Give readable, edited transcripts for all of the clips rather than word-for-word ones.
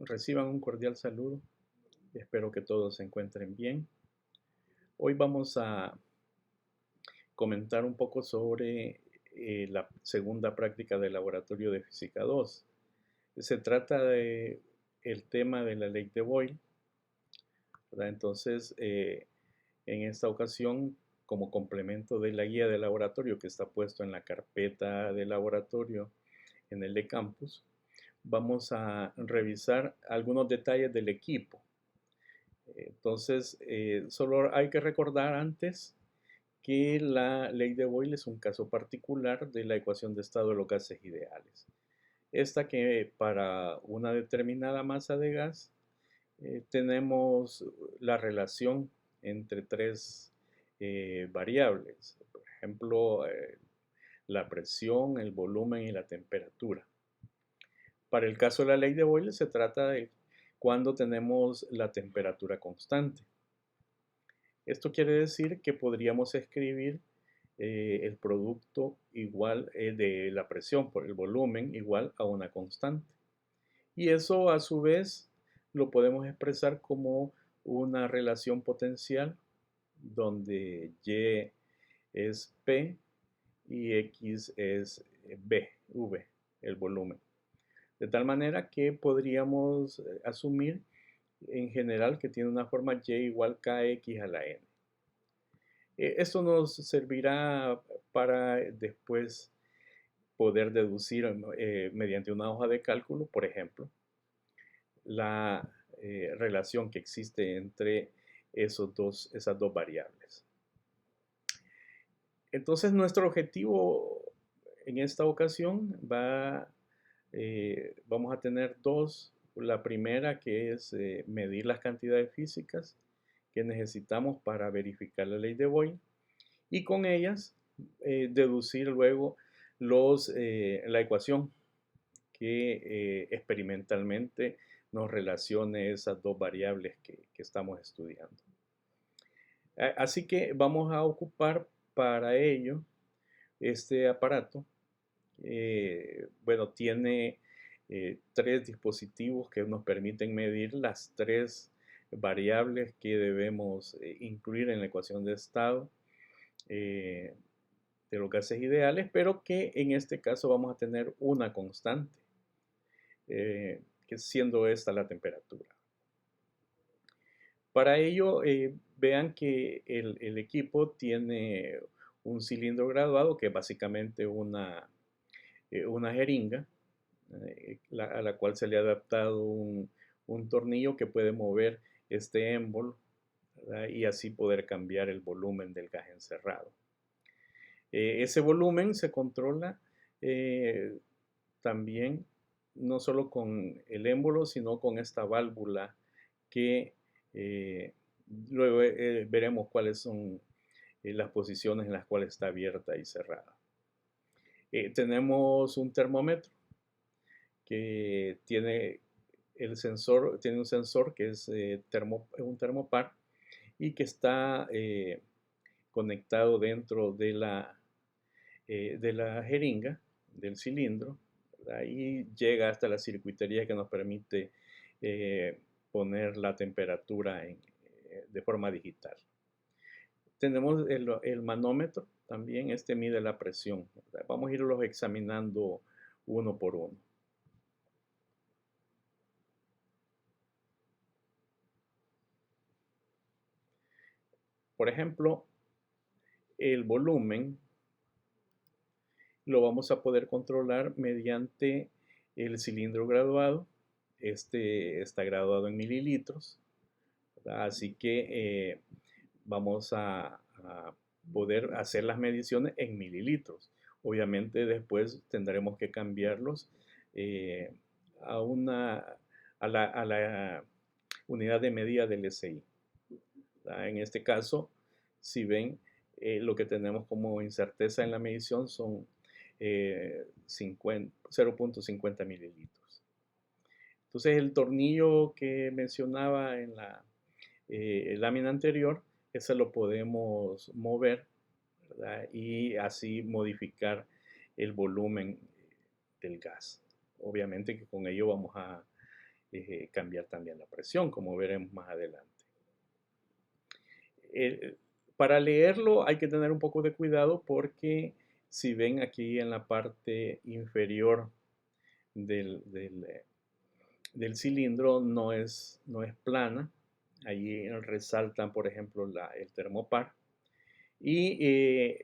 Reciban un cordial saludo. Espero que todos se encuentren bien. Hoy vamos a comentar un poco sobre la segunda práctica del laboratorio de física 2. Se trata de el tema de la ley de Boyle, ¿verdad? Entonces, en esta ocasión, como complemento de la guía de laboratorio que está puesto en la carpeta de laboratorio en el de campus, vamos a revisar algunos detalles del equipo. Entonces, solo hay que recordar antes que la ley de Boyle es un caso particular de la ecuación de estado de los gases ideales. Esta que para una determinada masa de gas tenemos la relación entre tres variables, por ejemplo, la presión, el volumen y la temperatura. Para el caso de la ley de Boyle se trata de cuando tenemos la temperatura constante. Esto quiere decir que podríamos escribir el producto igual de la presión por el volumen igual a una constante. Y eso a su vez lo podemos expresar como una relación potencial donde Y es P y X es V, el volumen. De tal manera que podríamos asumir en general que tiene una forma Y igual KX a la N. Esto nos servirá para después poder deducir mediante una hoja de cálculo, por ejemplo, la relación que existe entre esas dos variables. Entonces, nuestro objetivo en esta ocasión vamos a tener dos. La primera que es medir las cantidades físicas que necesitamos para verificar la ley de Boyle y con ellas deducir luego la ecuación que experimentalmente nos relacione esas dos variables que estamos estudiando. Así que vamos a ocupar para ello este aparato. Bueno, tiene tres dispositivos que nos permiten medir las tres variables que debemos incluir en la ecuación de estado de los gases ideales, pero que en este caso vamos a tener una constante, que siendo esta la temperatura. Para ello, vean que el equipo tiene un cilindro graduado que es básicamente una jeringa a la cual se le ha adaptado un tornillo que puede mover este émbolo, ¿verdad? Y así poder cambiar el volumen del gas encerrado. Ese volumen se controla también no solo con el émbolo, sino con esta válvula que luego veremos cuáles son las posiciones en las cuales está abierta y cerrada. Tenemos un termómetro que tiene tiene un sensor que es un termopar y que está conectado dentro de la jeringa, del cilindro, ¿verdad? Y llega hasta la circuitería que nos permite poner la temperatura de forma digital. Tenemos el manómetro también, este mide la presión, ¿verdad? Vamos a irlos examinando uno por uno. Por ejemplo, el volumen lo vamos a poder controlar mediante el cilindro graduado. Este está graduado en mililitros, ¿verdad? Así que vamos a poder hacer las mediciones en mililitros. Obviamente después tendremos que cambiarlos eh, a, una, a la unidad de medida del SI. En este caso, si ven, lo que tenemos como incerteza en la medición son 0.50 mililitros. Entonces, el tornillo que mencionaba en la lámina anterior, ese lo podemos mover, ¿verdad? Y así modificar el volumen del gas. Obviamente que con ello vamos a cambiar también la presión, como veremos más adelante. Para leerlo hay que tener un poco de cuidado porque si ven aquí en la parte inferior del cilindro no es plana. Allí resaltan, por ejemplo, el termopar. Y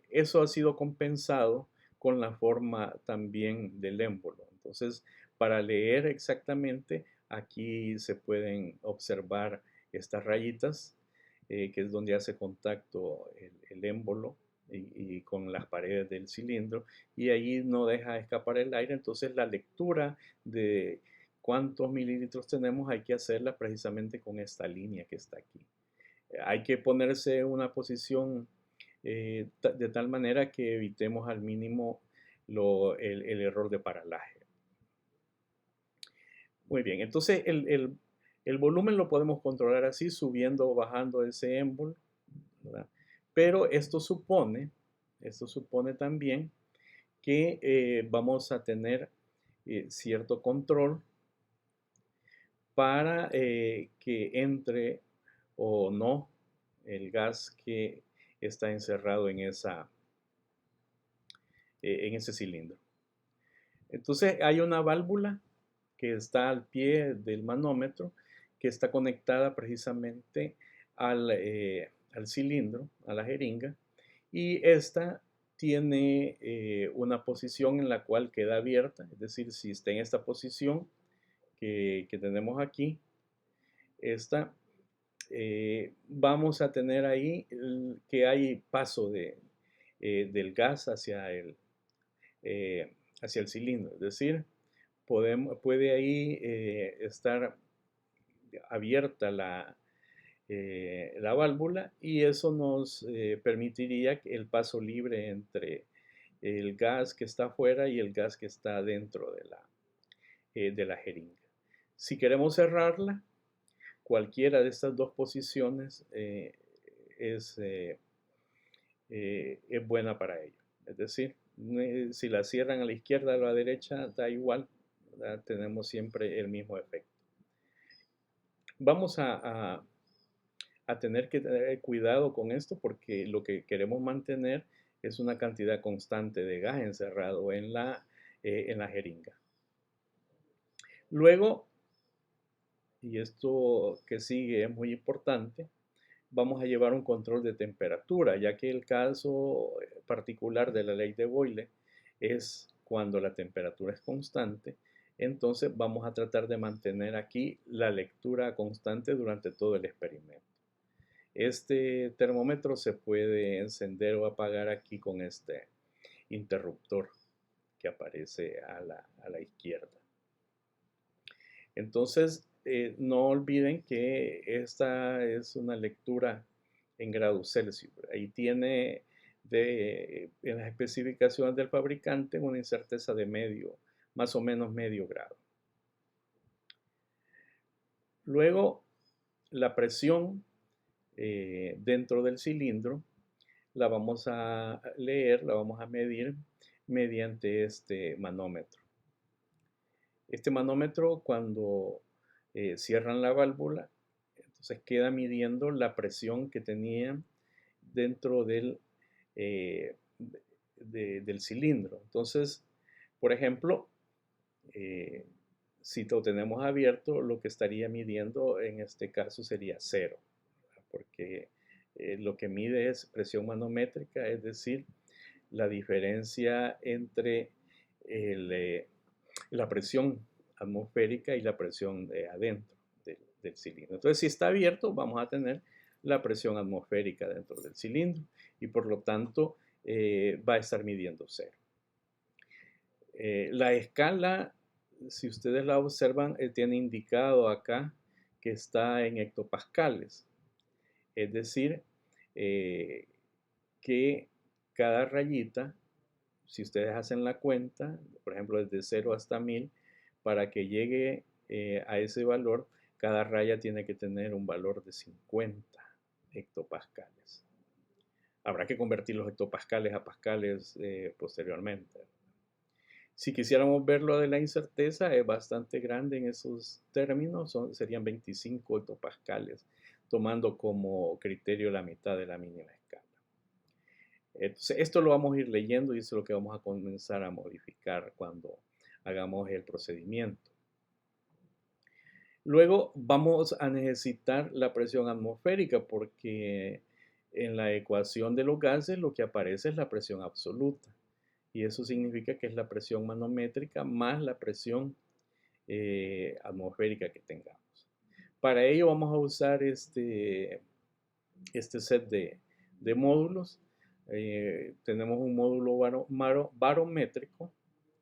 eso ha sido compensado con la forma también del émbolo. Entonces, para leer exactamente, aquí se pueden observar estas rayitas, que es donde hace contacto el émbolo y con las paredes del cilindro, y ahí no deja escapar el aire. Entonces, la lectura de cuántos mililitros tenemos hay que hacerla precisamente con esta línea que está aquí. Hay que ponerse en una posición de tal manera que evitemos al mínimo el error de paralaje. Muy bien, entonces el volumen lo podemos controlar así, subiendo o bajando ese émbolo, ¿verdad? Pero esto supone también que vamos a tener cierto control para que entre o no el gas que está encerrado en ese cilindro. Entonces hay una válvula que está al pie del manómetro que está conectada precisamente al cilindro, a la jeringa, y esta tiene una posición en la cual queda abierta, es decir, si está en esta posición que tenemos aquí, esta, vamos a tener ahí que hay paso del gas eh, hacia el cilindro, es decir, puede ahí estar abierta la válvula y eso nos permitiría el paso libre entre el gas que está afuera y el gas que está dentro de la jeringa. Si queremos cerrarla, cualquiera de estas dos posiciones es buena para ello. Es decir, si la cierran a la izquierda o a la derecha, da igual, ¿verdad? Tenemos siempre el mismo efecto. Vamos a tener que tener cuidado con esto porque lo que queremos mantener es una cantidad constante de gas encerrado en la jeringa. Luego, y esto que sigue es muy importante, vamos a llevar un control de temperatura, ya que el caso particular de la ley de Boyle es cuando la temperatura es constante. Entonces vamos a tratar de mantener aquí la lectura constante durante todo el experimento. Este termómetro se puede encender o apagar aquí con este interruptor que aparece a la izquierda. Entonces, no olviden que esta es una lectura en grados Celsius. Ahí tiene en las especificaciones del fabricante una incerteza de más o menos medio grado. Luego, la presión dentro del cilindro la vamos a leer, la vamos a medir mediante este manómetro. Este manómetro, cuando cierran la válvula, entonces queda midiendo la presión que tenía dentro del cilindro. Entonces, por ejemplo, si lo tenemos abierto, lo que estaría midiendo en este caso sería 0, porque lo que mide es presión manométrica, es decir, la diferencia entre la presión atmosférica y la presión de adentro del cilindro. Entonces, si está abierto, vamos a tener la presión atmosférica dentro del cilindro y por lo tanto va a estar midiendo 0. La escala, si ustedes la observan, tiene indicado acá que está en hectopascales. Es decir, que cada rayita, si ustedes hacen la cuenta, por ejemplo, desde 0 hasta 1000, para que llegue a ese valor, cada raya tiene que tener un valor de 50 hectopascales. Habrá que convertir los hectopascales a pascales posteriormente. Si quisiéramos ver lo de la incerteza, es bastante grande en esos términos, serían 25 hectopascales, tomando como criterio la mitad de la mínima escala. Entonces, esto lo vamos a ir leyendo y eso es lo que vamos a comenzar a modificar cuando hagamos el procedimiento. Luego vamos a necesitar la presión atmosférica porque en la ecuación de los gases lo que aparece es la presión absoluta y eso significa que es la presión manométrica más la presión atmosférica que tengamos. Para ello vamos a usar este set de módulos. Tenemos un módulo barométrico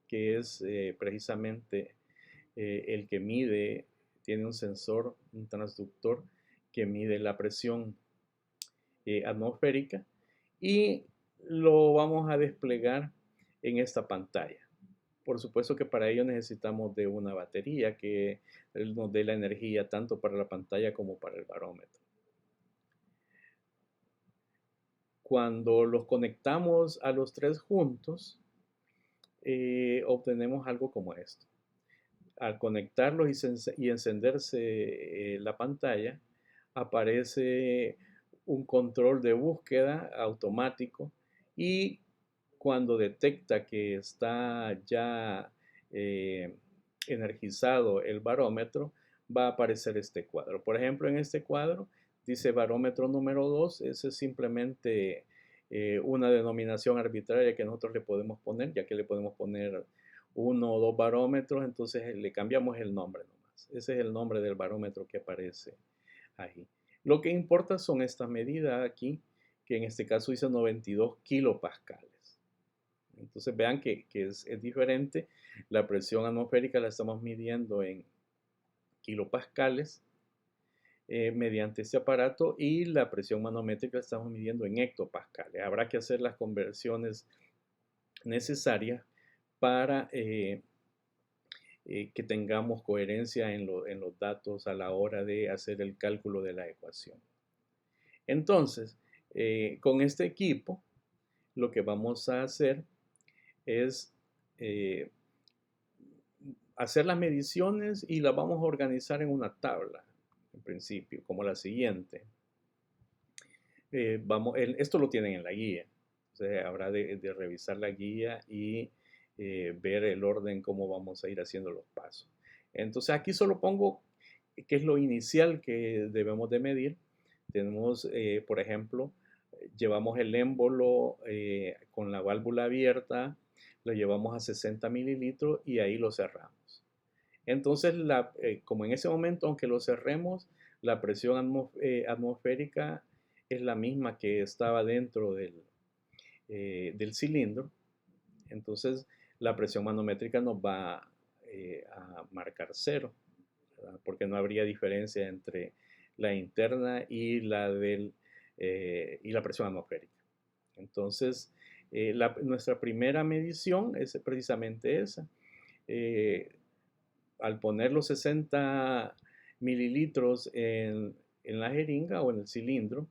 que es precisamente el que mide, tiene un sensor, un transductor que mide la presión atmosférica y lo vamos a desplegar en esta pantalla. Por supuesto que para ello necesitamos de una batería que nos dé la energía tanto para la pantalla como para el barómetro. Cuando los conectamos a los tres juntos, obtenemos algo como esto. Al conectarlos y encenderse la pantalla, aparece un control de búsqueda automático y cuando detecta que está ya energizado el barómetro, va a aparecer este cuadro. Por ejemplo, en este cuadro dice barómetro número 2, ese es simplemente una denominación arbitraria que nosotros le podemos poner, ya que le podemos poner uno o dos barómetros, entonces le cambiamos el nombre nomás. Ese es el nombre del barómetro que aparece ahí. Lo que importa son estas medidas aquí, que en este caso dice 92 kilopascales. Entonces vean que es diferente. La presión atmosférica la estamos midiendo en kilopascales mediante este aparato y la presión manométrica la estamos midiendo en hectopascales. Habrá que hacer las conversiones necesarias para que tengamos coherencia en los datos a la hora de hacer el cálculo de la ecuación. Entonces, con este equipo, lo que vamos a hacer es hacer las mediciones y las vamos a organizar en una tabla, en principio, como la siguiente. Esto lo tienen en la guía, o sea, habrá de revisar la guía y ver el orden, cómo vamos a ir haciendo los pasos. Entonces aquí solo pongo qué es lo inicial que debemos de medir. Tenemos, por ejemplo, llevamos el émbolo con la válvula abierta, lo llevamos a 60 mililitros y ahí lo cerramos. Entonces, como en ese momento, aunque lo cerremos, la presión atmosférica es la misma que estaba dentro del cilindro. Entonces, la presión manométrica nos va a marcar 0, ¿verdad? Porque no habría diferencia entre la interna y la presión atmosférica. Entonces, nuestra primera medición es precisamente esa. Al poner los 60 mililitros en la jeringa o en el cilindro,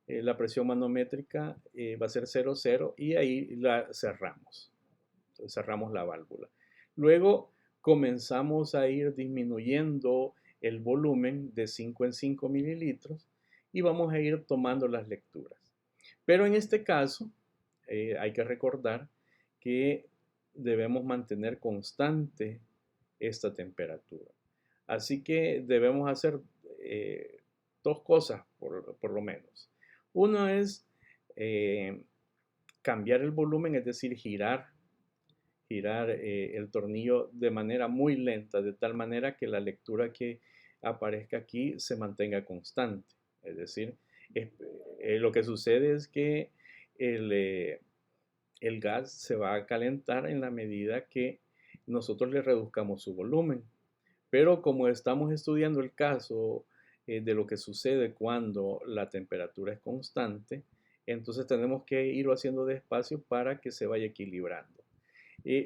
la presión manométrica va a ser 0,0 y ahí la cerramos. Entonces, cerramos la válvula. Luego comenzamos a ir disminuyendo el volumen de 5 en 5 mililitros y vamos a ir tomando las lecturas. Pero en este caso hay que recordar que debemos mantener constante esta temperatura. Así que debemos hacer dos cosas por lo menos. Uno es cambiar el volumen, es decir, girar el tornillo de manera muy lenta, de tal manera que la lectura que aparezca aquí se mantenga constante. Es decir, lo que sucede es que el gas se va a calentar en la medida que nosotros le reduzcamos su volumen. Pero como estamos estudiando el caso de lo que sucede cuando la temperatura es constante, entonces tenemos que irlo haciendo despacio para que se vaya equilibrando.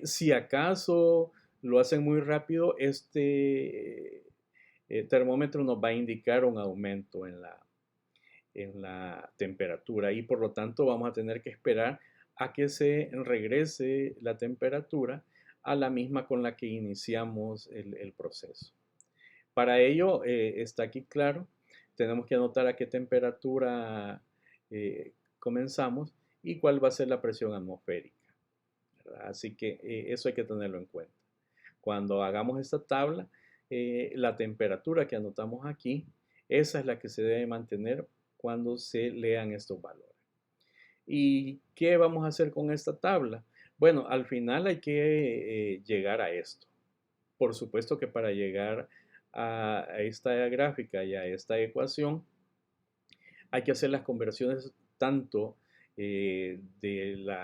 Si acaso lo hacen muy rápido, este termómetro nos va a indicar un aumento en la temperatura y por lo tanto vamos a tener que esperar a que se regrese la temperatura a la misma con la que iniciamos el proceso. Para ello, está aquí claro, tenemos que anotar a qué temperatura comenzamos y cuál va a ser la presión atmosférica, ¿verdad? Así que eso hay que tenerlo en cuenta. Cuando hagamos esta tabla, la temperatura que anotamos aquí, esa es la que se debe mantener cuando se lean estos valores. ¿Y qué vamos a hacer con esta tabla? Bueno, al final hay que llegar a esto. Por supuesto que para llegar a esta gráfica y a esta ecuación hay que hacer las conversiones tanto del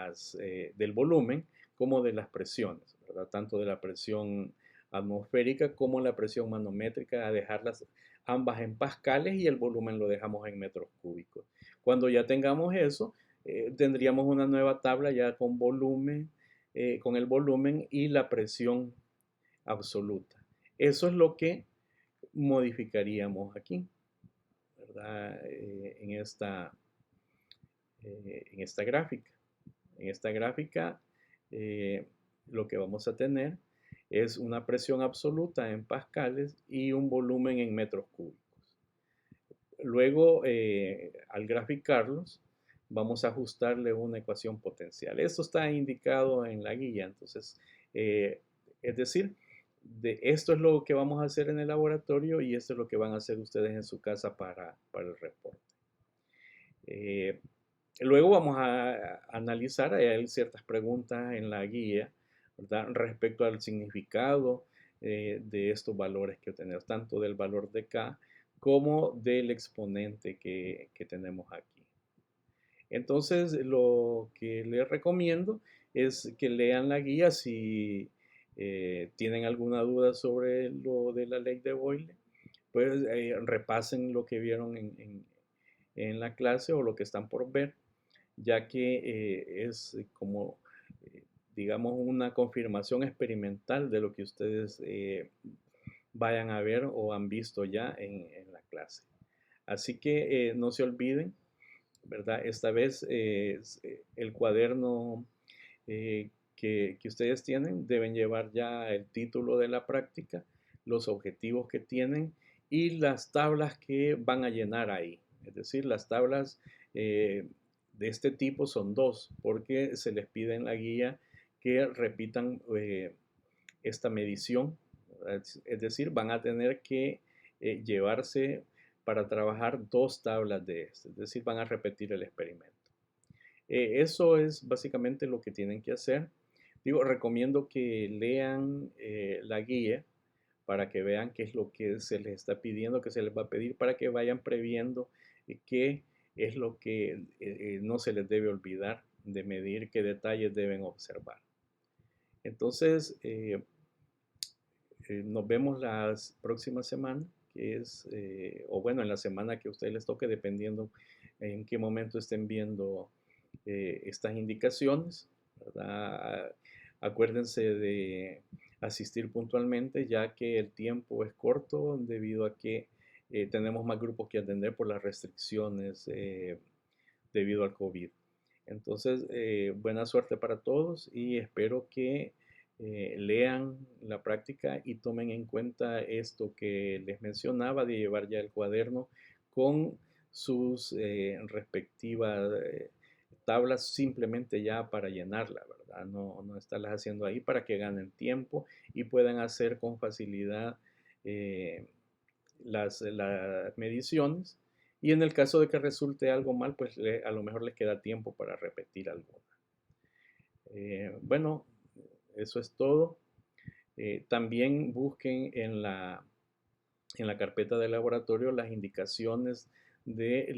volumen como de las presiones, ¿verdad? Tanto de la presión atmosférica como la presión manométrica, a dejarlas ambas en pascales y el volumen lo dejamos en metros cúbicos. Cuando ya tengamos eso, tendríamos una nueva tabla ya con volumen, con el volumen y la presión absoluta. Eso es lo que modificaríamos aquí, ¿verdad? En esta gráfica. En esta gráfica lo que vamos a tener es una presión absoluta en pascales y un volumen en metros cúbicos. Luego, al graficarlos, vamos a ajustarle una ecuación potencial. Esto está indicado en la guía, entonces, es decir, esto es lo que vamos a hacer en el laboratorio y esto es lo que van a hacer ustedes en su casa para el reporte. Luego vamos a analizar, hay ciertas preguntas en la guía, ¿verdad? Respecto al significado de estos valores que obtenemos, tanto del valor de K como del exponente que tenemos aquí. Entonces, lo que les recomiendo es que lean la guía si tienen alguna duda sobre lo de la ley de Boyle, pues repasen lo que vieron en la clase o lo que están por ver, ya que es como, digamos, una confirmación experimental de lo que ustedes vayan a ver o han visto ya en la clase. Así que no se olviden, ¿verdad? Esta vez el cuaderno que ustedes tienen deben llevar ya el título de la práctica, los objetivos que tienen y las tablas que van a llenar ahí. Es decir, las tablas de este tipo son dos, porque se les pide en la guía que repitan esta medición. Es decir, van a tener que llevarse para trabajar dos tablas de esto, es decir, van a repetir el experimento. Eso es básicamente lo que tienen que hacer. Digo, recomiendo que lean la guía para que vean qué es lo que se les está pidiendo, que se les va a pedir, para que vayan previendo qué es lo que no se les debe olvidar de medir, qué detalles deben observar. Entonces, nos vemos la próxima semana, que es, o bueno, en la semana que a ustedes les toque, dependiendo en qué momento estén viendo estas indicaciones, ¿verdad? Acuérdense de asistir puntualmente, ya que el tiempo es corto debido a que tenemos más grupos que atender por las restricciones debido al COVID. Entonces, buena suerte para todos y espero que lean la práctica y tomen en cuenta esto que les mencionaba de llevar ya el cuaderno con sus respectivas tablas simplemente ya para llenarla, ¿verdad? No estarlas haciendo ahí para que ganen tiempo y puedan hacer con facilidad eh, las mediciones. Y en el caso de que resulte algo mal, pues a lo mejor les queda tiempo para repetir alguna. Bueno, eso es todo. También busquen en la carpeta de laboratorio las indicaciones de,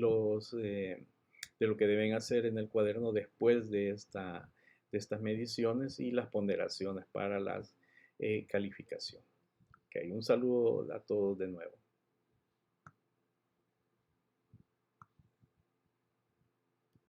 de lo que deben hacer en el cuaderno después de estas mediciones y las ponderaciones para las calificaciones. Okay, un saludo a todos de nuevo.